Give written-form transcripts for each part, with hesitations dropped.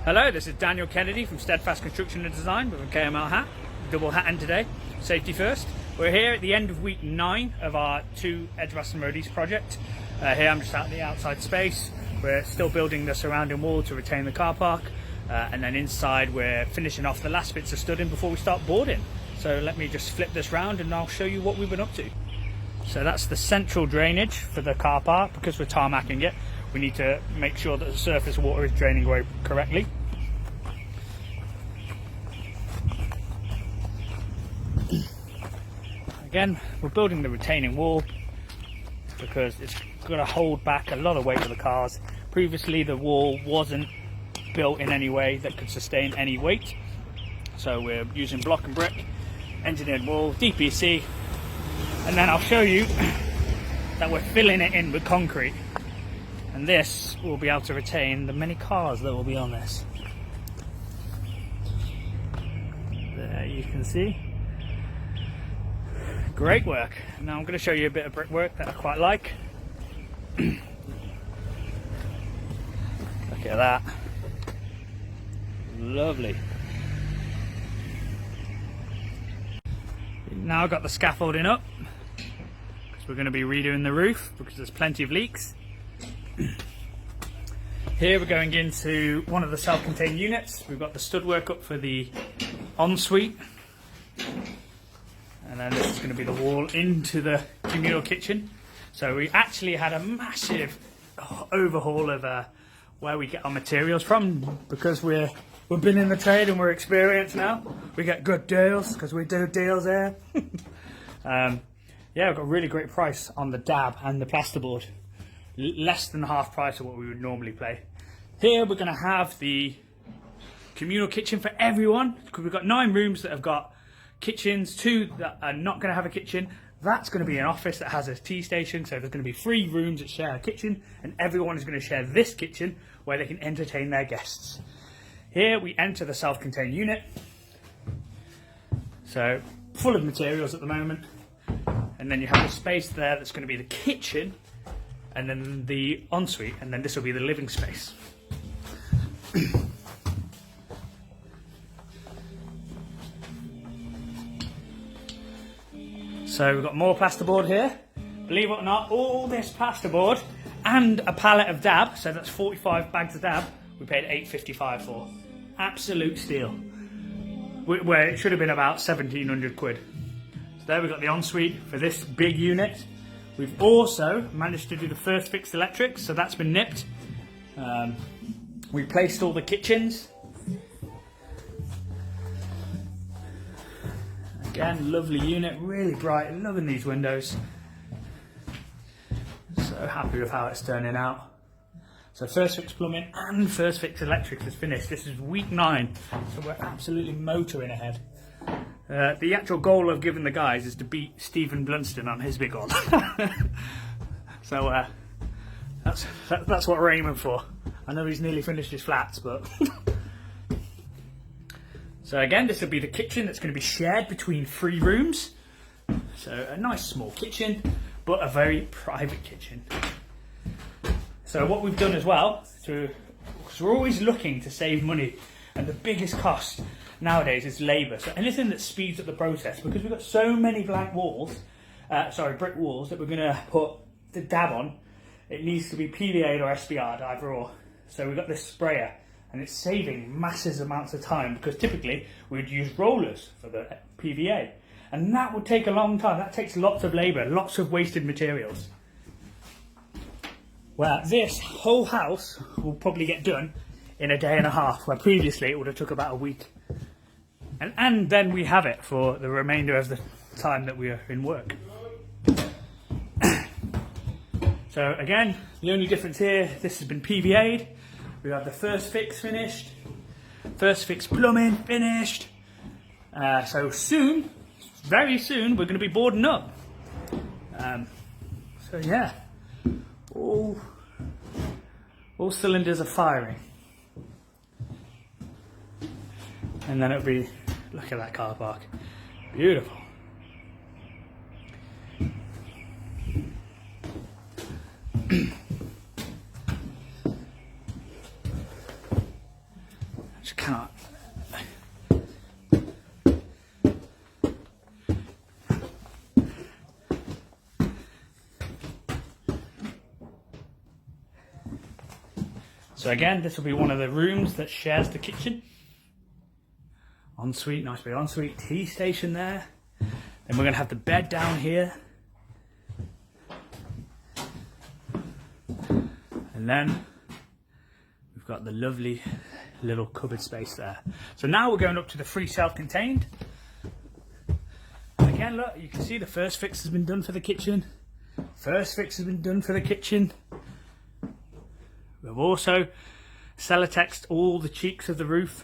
Hello, this is Daniel Kennedy from Steadfast Construction and Design with a KML hat, double hat in today, safety first. We're here at the end of week 9 of our 2 Edgbaston Road East project. Here I'm just out in the outside space. We're still building the surrounding wall to retain the car park, and then inside we're finishing off the last bits of studding before we start boarding. So let me just flip this round and I'll show you what we've been up to. So that's the central drainage for the car park. Because we're tarmacking it, we need to make sure that the surface water is draining away correctly. Again, we're building the retaining wall because it's going to hold back a lot of weight of the cars. Previously the wall wasn't built in any way that could sustain any weight, so we're using block and brick, engineered wall, DPC, and then I'll show you that we're filling it in with concrete, and this will be able to retain the many cars that will be on this. There you can see. Great work. Now I'm going to show you a bit of brickwork that I quite like. Look at that. Lovely. Now I've got the scaffolding up because we're going to be redoing the roof because there's plenty of leaks. Here we're going into one of the self-contained units. We've got the stud work up for the ensuite. And then this is going to be the wall into the communal kitchen. So we actually had a massive overhaul of where we get our materials from, because we've been in the trade and we're experienced now. We get good deals because we do deals here. Yeah, we've got a really great price on the dab and the plasterboard. Less than half price of what we would normally pay. Here we're going to have the communal kitchen for everyone, because we've got 9 rooms that have got kitchens, 2 that are not going to have a kitchen. That's going to be an office that has a tea station, so there's going to be 3 rooms that share a kitchen, and everyone is going to share this kitchen where they can entertain their guests. Here we enter the self-contained unit, so full of materials at the moment, and then you have a space there that's going to be the kitchen, and then the ensuite, and then this will be the living space. So we've got more plasterboard here. Believe it or not, all this plasterboard and a pallet of dab, so that's 45 bags of dab, we paid £8.55 for. Absolute steal. Where it should have been about 1,700 quid. So there we've got the ensuite for this big unit. We've also managed to do the first fixed electrics, so that's been nipped. We placed all the kitchens. Again, lovely unit, really bright, loving these windows. So happy with how it's turning out. So first fix plumbing and first fix electrics is finished. This is week 9, so we're absolutely motoring ahead. The actual goal of giving the guys is to beat Stephen Blunston on his big one. So that's what we're aiming for. I know he's nearly finished his flats, but... So again, this will be the kitchen that's going to be shared between 3 rooms. So a nice small kitchen, but a very private kitchen. So what we've done as well, because we're always looking to save money, and the biggest cost nowadays is labour. So anything that speeds up the process, because we've got so many blank walls, brick walls that we're going to put the dab on, it needs to be PVA'd or SBR'd, either or. So we've got this sprayer. And it's saving massive amounts of time, because typically we'd use rollers for the PVA, and that would take a long time. That takes lots of labour, lots of wasted materials. Where this whole house will probably get done in a day and a half, where previously it would have took about a week. And then we have it for the remainder of the time that we are in work. So again, the only difference here, this has been PVA'd. We have the first fix finished, first fix plumbing finished. So soon, very soon, we're going to be boarding up. So yeah, all cylinders are firing. And then it'll be, look at that car park, beautiful. So again, this will be one of the rooms that shares the kitchen. Ensuite, nice big ensuite, tea station there. Then we're going to have the bed down here. And then we've got the lovely little cupboard space there. So now we're going up to the free self-contained. And again, look, you can see the first fix has been done for the kitchen. First fix has been done for the kitchen. We've also Celotexed all the cheeks of the roof,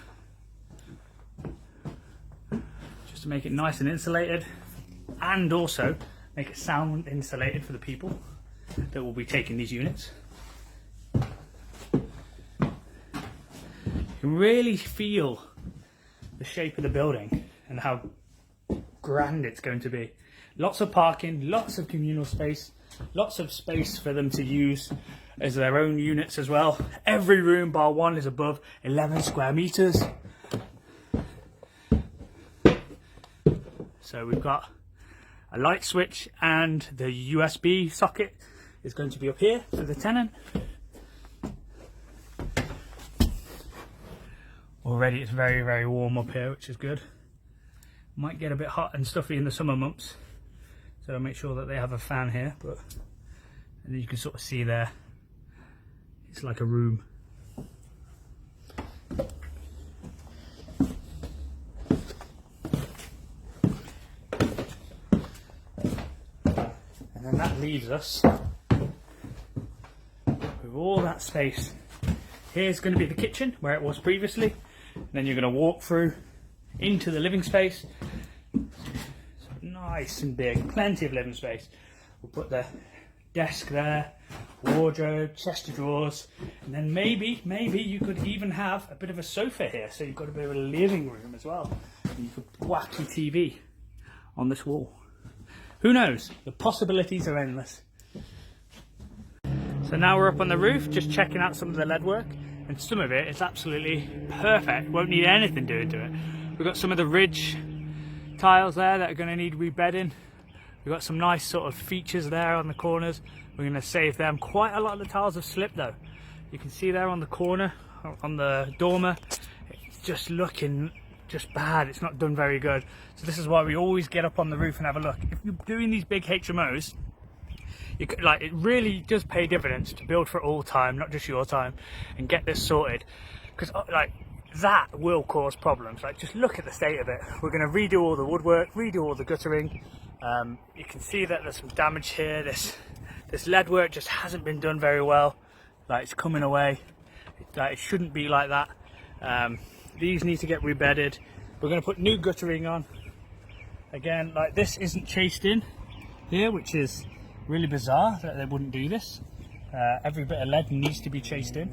just to make it nice and insulated, and also make it sound insulated for the people that will be taking these units. You can really feel the shape of the building and how grand it's going to be. Lots of parking, lots of communal space, lots of space for them to use as their own units as well. Every room bar one is above 11 square meters. So we've got a light switch, and the USB socket is going to be up here for the tenant. Already it's very, very warm up here, which is good. Might get a bit hot and stuffy in the summer months, so I'll make sure that they have a fan here, but and then you can sort of see there, it's like a room. And then that leaves us with all that space. Here's going to be the kitchen where it was previously. And then you're going to walk through into the living space. So nice and big, plenty of living space. We'll put the desk there, wardrobe, chest of drawers, and then maybe you could even have a bit of a sofa here, so you've got a bit of a living room as well. And you could whack your TV on this wall. Who knows? The possibilities are endless. So now we're up on the roof, just checking out some of the lead work, and some of it is absolutely perfect. Won't need anything doing to it. We've got some of the ridge tiles there that are going to need rebedding. We've got some nice sort of features there on the corners. We're going to save them. Quite a lot of the tiles have slipped though. You can see there on the corner, on the dormer, it's just looking just bad. It's not done very good. So this is why we always get up on the roof and have a look. If you're doing these big HMOs, you could, like, it really does pay dividends to build for all time, not just your time, and get this sorted. Because like that will cause problems. Like, just look at the state of it. We're going to redo all the woodwork, redo all the guttering. You can see that there's some damage here. This lead work just hasn't been done very well. Like, it's coming away. Like, it shouldn't be like that. These need to get rebedded. We're going to put new guttering on. Again, like, this isn't chased in here, which is really bizarre that they wouldn't do this. Every bit of lead needs to be chased in.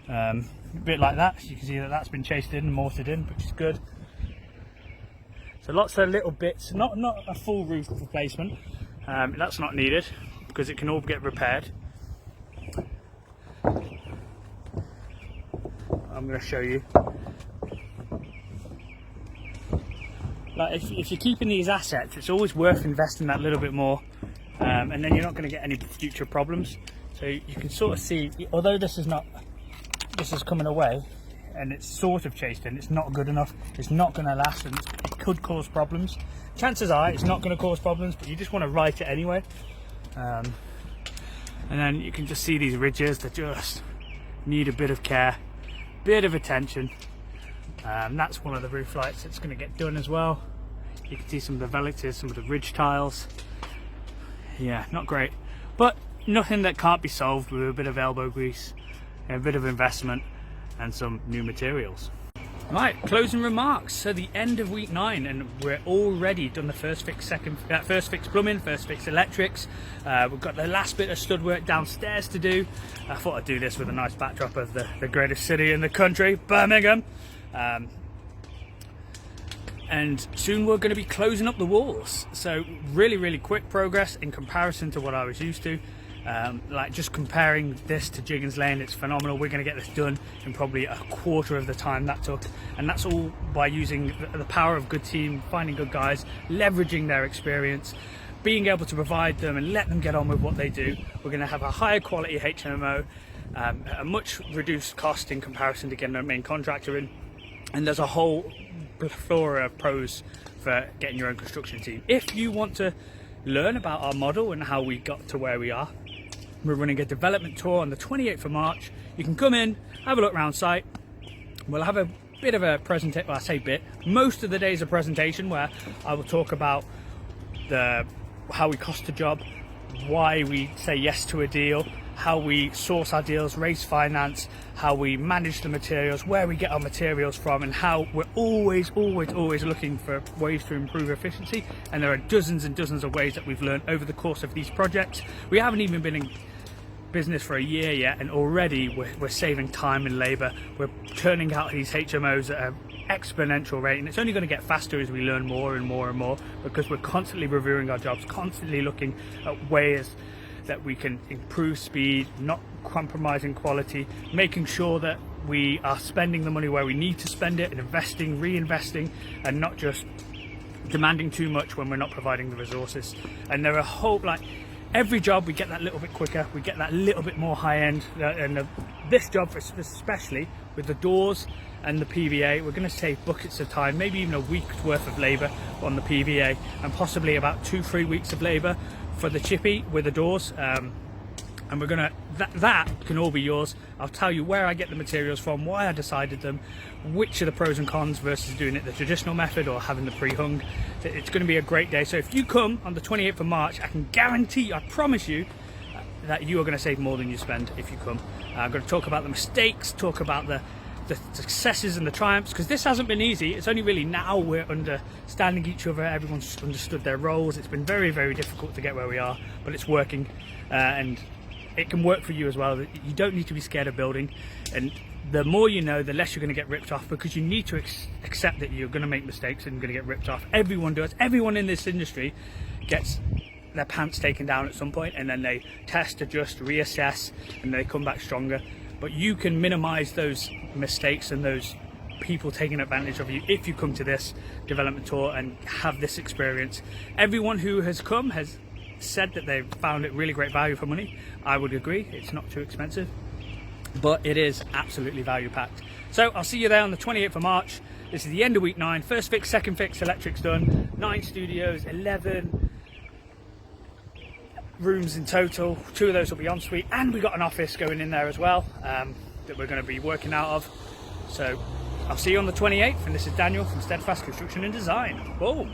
A bit like that. You can see that that's been chased in and mortared in, which is good. So lots of little bits, not a full roof replacement. That's not needed because it can all get repaired. I'm going to show you. Like, if you're keeping these assets, it's always worth investing that little bit more, and then you're not going to get any future problems. So you can sort of see, although this is coming away, and it's sort of chased in, it's not good enough. It's not going to last, and it could cause problems. Chances are it's not going to cause problems, but you just want to write it anyway. And then you can just see these ridges that just need a bit of care, bit of attention. That's one of the roof lights that's going to get done as well. You can see some of the velities, some of the ridge tiles. Yeah, not great, but nothing that can't be solved with a bit of elbow grease, a bit of investment, and some new materials. Right, closing remarks. So the end of week 9, and we're already done the first fix, first fix plumbing, first fix electrics. We've got the last bit of stud work downstairs to do. I thought I'd do this with a nice backdrop of the greatest city in the country, Birmingham. And soon we're going to be closing up the walls. So really quick progress in comparison to what I was used to. Like, just comparing this to Jiggins Lane, it's phenomenal. We're going to get this done in probably a quarter of the time that took, and that's all by using the power of good team, finding good guys, leveraging their experience, being able to provide them and let them get on with what they do. We're going to have a higher quality HMO, at a much reduced cost in comparison to getting a main contractor in. And there's a whole plethora of pros for getting your own construction team. If you want to learn about our model and how we got to where we are, we're running a development tour on the 28th of March. You can come in, have a look around site. We'll have a bit of a presentation, well, I say bit, most of the day is a presentation where I will talk about how we cost a job, why we say yes to a deal, how we source our deals, raise finance, how we manage the materials, where we get our materials from, and how we're always looking for ways to improve efficiency. And there are dozens and dozens of ways that we've learned over the course of these projects. We haven't even been in business for a year yet, and already we're saving time and labor. We're churning out these HMOs at an exponential rate, and it's only going to get faster as we learn more and more and more, because we're constantly reviewing our jobs, constantly looking at ways that we can improve speed, not compromising quality, making sure that we are spending the money where we need to spend it, and investing, reinvesting, and not just demanding too much when we're not providing the resources. And there are every job we get that little bit quicker, we get that little bit more high end, and this job especially with the doors and the PVA, we're going to save buckets of time, maybe even a week's worth of labour on the PVA, and possibly about 2-3 weeks of labour for the chippy with the doors. And we're gonna that can all be yours. I'll tell you where I get the materials from, why I decided them, which are the pros and cons versus doing it the traditional method or having the pre-hung. It's going to be a great day. So if you come on the 28th of March, I can guarantee, I promise you, that you are going to save more than you spend if you come. I'm going to talk about the mistakes, talk about the successes and the triumphs, because this hasn't been easy. It's only really now we're understanding each other, everyone's understood their roles. It's been very, very difficult to get where we are, but it's working, and it can work for you as well. You don't need to be scared of building, and the more you know, the less you're going to get ripped off, because you need to accept that you're going to make mistakes and you're going to get ripped off. Everyone does. Everyone in this industry gets their pants taken down at some point, and then they test, adjust, reassess, and they come back stronger. But you can minimize those mistakes and those people taking advantage of you if you come to this development tour and have this experience. Everyone who has come has said that they've found it really great value for money. I would agree, it's not too expensive, but it is absolutely value packed. So I'll see you there on the 28th of March. This is the end of week 9. First fix, second fix, electric's done. 9 studios, 11 rooms in total. 2 of those will be ensuite, and we got an office going in there as well, that we're going to be working out of. So I'll see you on the 28th, and this is Daniel from Steadfast Construction and Design. Boom.